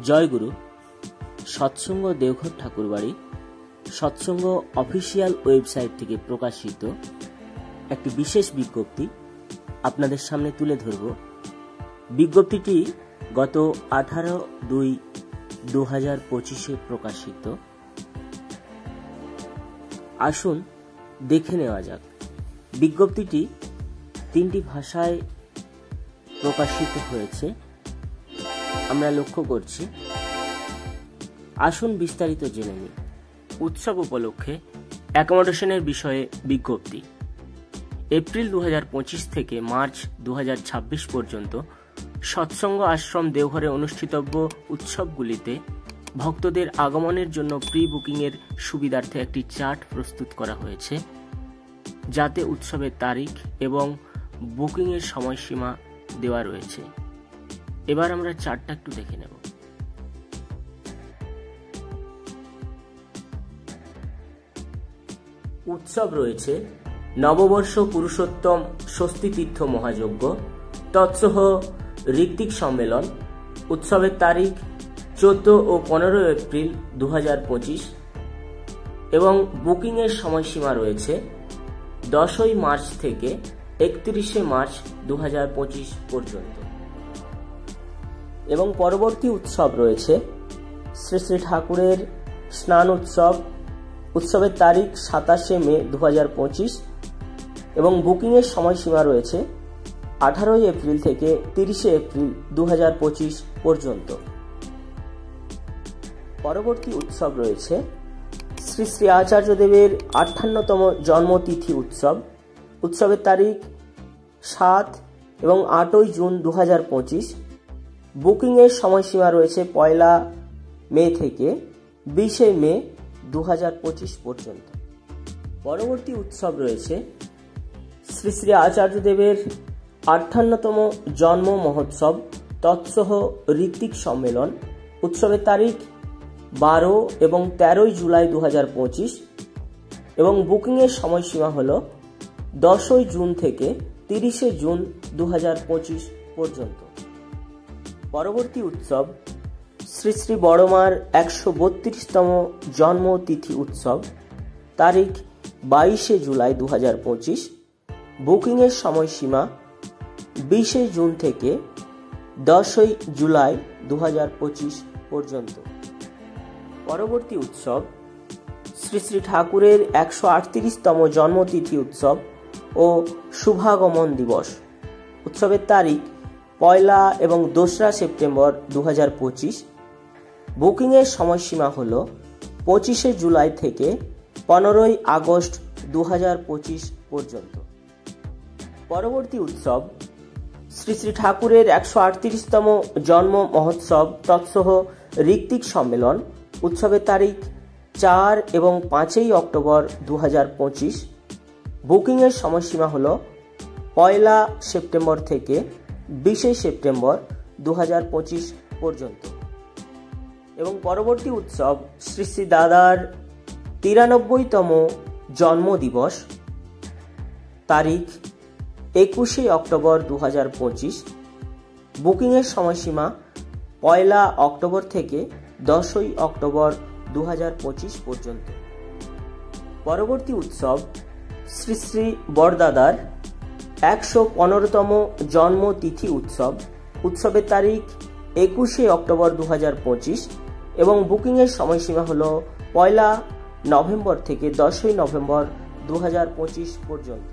জয়গুরু সৎসঙ্গ দেওঘর ঠাকুরবাড়ি সৎসঙ্গ official website থেকে প্রকাশিত একটি বিশেষ বিজ্ঞপ্তি আপনাদের সামনে তুলে ধরব। বিজ্ঞপ্তিটি গত 18/2/2025 প্রকাশিত। আসুন দেখে নেওয়া যাক। বিজ্ঞপ্তিটি 3টি ভাষায় প্রকাশিত হয়েছে আমরা লক্ষ্য করছি। আসুন বিস্তারিত জেনে নিই। উৎসব উপলক্ষে অ্যাকোমোডেশনের বিষয়ে বিজ্ঞপ্তি। এপ্রিল 2025 থেকে মার্চ 2026 পর্যন্ত সৎসঙ্গ আশ্রম দেওঘরে অনুষ্ঠিতব্য উৎসবগুলিতে ভক্তদের আগমনের জন্য প্রি বুকিংয়ের সুবিধার্থে একটি চার্ট প্রস্তুত করা হয়েছে, যাতে উৎসবের তারিখ এবং বুকিংয়ের সময়সীমা দেওয়া রয়েছে। এবার আমরা চার্টটা একটু দেখে নেব। উৎসব রয়েছে নববর্ষ পুরুষোত্তম ষষ্ঠী তীর্থ মহাযজ্ঞ, তৎসহ ঋত্বিক সম্মেলন। উৎসবের তারিখ 14 ও 15 এপ্রিল 2025 এবং বুকিংয়ের সময়সীমা রয়েছে 10 মার্চ থেকে 31 মার্চ 2025 পর্যন্ত। এবং পরবর্তী উৎসব রয়েছে শ্রী শ্রী ঠাকুরের স্নান উৎসব। উৎসবের তারিখ 27 মে 2025 এবং বুকিংয়ের সময়সীমা রয়েছে 18 এপ্রিল থেকে 30 এপ্রিল 2025 পর্যন্ত। পরবর্তী উৎসব রয়েছে শ্রী শ্রী আচার্যদেবের 58তম জন্মতিথি উৎসব। উৎসবের তারিখ 7 এবং 8 জুন 2025। বুকিংয়ের সময়সীমা রয়েছে 1 মে থেকে 20 মে 2025 পর্যন্ত। পরবর্তী উৎসব রয়েছে শ্রী শ্রী আচার্যদেবের 58তম জন্ম মহোৎসব, তৎসহ ঋত্বিক সম্মেলন। উৎসবের তারিখ 12 এবং 13 জুলাই 2025 এবং বুকিংয়ের সময়সীমা হল 10 জুন থেকে 30 জুন 2025 পর্যন্ত। পরবর্তী উৎসব শ্রী শ্রী বড়মার 132তম জন্মতিথি উৎসব, তারিখ 22 জুলাই 2025। বুকিংয়ের সময়সীমা 20 জুন থেকে 10 জুলাই 2025 পর্যন্ত। পরবর্তী উৎসব শ্রী শ্রী ঠাকুরের 138তম জন্মতিথি উৎসব ও শুভাগমন দিবস। উৎসবের তারিখ 1 এবং 2 সেপ্টেম্বর 2025। বুকিংয়ের সময়সীমা হল 25 জুলাই থেকে 15 আগস্ট 2025 পর্যন্ত। পরবর্তী উৎসব শ্রী শ্রী ঠাকুরের 138তম জন্ম মহোৎসব, তৎসহ ঋত্বিক সম্মেলন। উৎসবের তারিখ 4 এবং 5 অক্টোবর 2025। বুকিংয়ের সময়সীমা হল 1 সেপ্টেম্বর থেকে 20 সেপ্টেম্বর 2025 পর্যন্ত। এবং পরবর্তী উৎসব শ্রী শ্রী দাদার 93তম জন্মদিবস, তারিখ 21 অক্টোবর 2025। বুকিংয়ের সময়সীমা 1 অক্টোবর থেকে 10 অক্টোবর 2025 পর্যন্ত। পরবর্তী উৎসব শ্রী শ্রী বড়দাদার 115তম জন্মতিথি উৎসব। উৎসবের তারিখ 21 অক্টোবর 2025 এবং বুকিংয়ের সময়সীমা হল 1 নভেম্বর থেকে 10 নভেম্বর 2025 পর্যন্ত।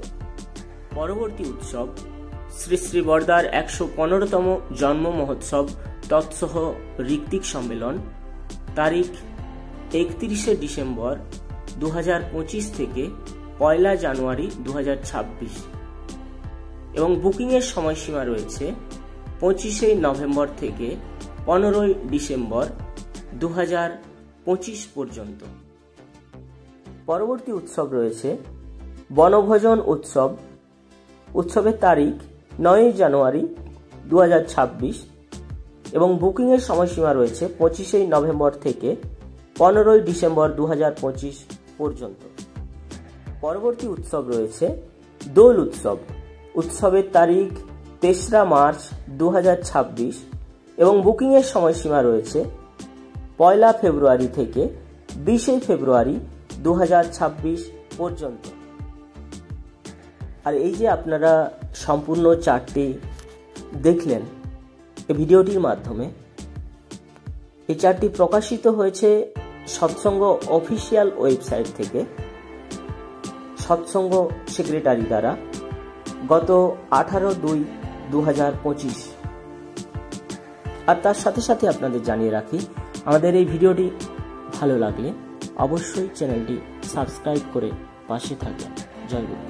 পরবর্তী উৎসব শ্রী শ্রী বড়দার 115তম জন্ম মহোৎসব, তৎসহ ঋত্বিক সম্মেলন। তারিখ 31 ডিসেম্বর 2025 থেকে 1 জানুয়ারি 2026 এবং বুকিংয়ের সময়সীমা রয়েছে 25 নভেম্বর থেকে 15 ডিসেম্বর 2025 পর্যন্ত। পরবর্তী উৎসব রয়েছে বনভোজন উৎসব। উৎসবের তারিখ 9 জানুয়ারি 2026 এবং বুকিংয়ের সময়সীমা রয়েছে 25 নভেম্বর থেকে 15 ডিসেম্বর 2025 পর্যন্ত। পরবর্তী উৎসব রয়েছে দোল উৎসব। উৎসবের তারিখ 3 মার্চ 2026 এবং বুকিংয়ের সময়সীমা রয়েছে 1 ফেব্রুয়ারি থেকে 20 ফেব্রুয়ারি 2026 পর্যন্ত। আর এই যে আপনারা সম্পূর্ণ চার্টটি দেখলেন এই ভিডিওটির মাধ্যমে, এই চার্টটি প্রকাশিত হয়েছে সৎসঙ্গ অফিসিয়াল ওয়েবসাইট থেকে সৎসঙ্গ সেক্রেটারি দ্বারা গত 18/2/2025। আর তার সাথে সাথে আপনাদের জানিয়ে রাখি, আমাদের এই ভিডিওটি ভালো লাগলে অবশ্যই চ্যানেলটি সাবস্ক্রাইব করে পাশে থাকবেন। জয় গুরু।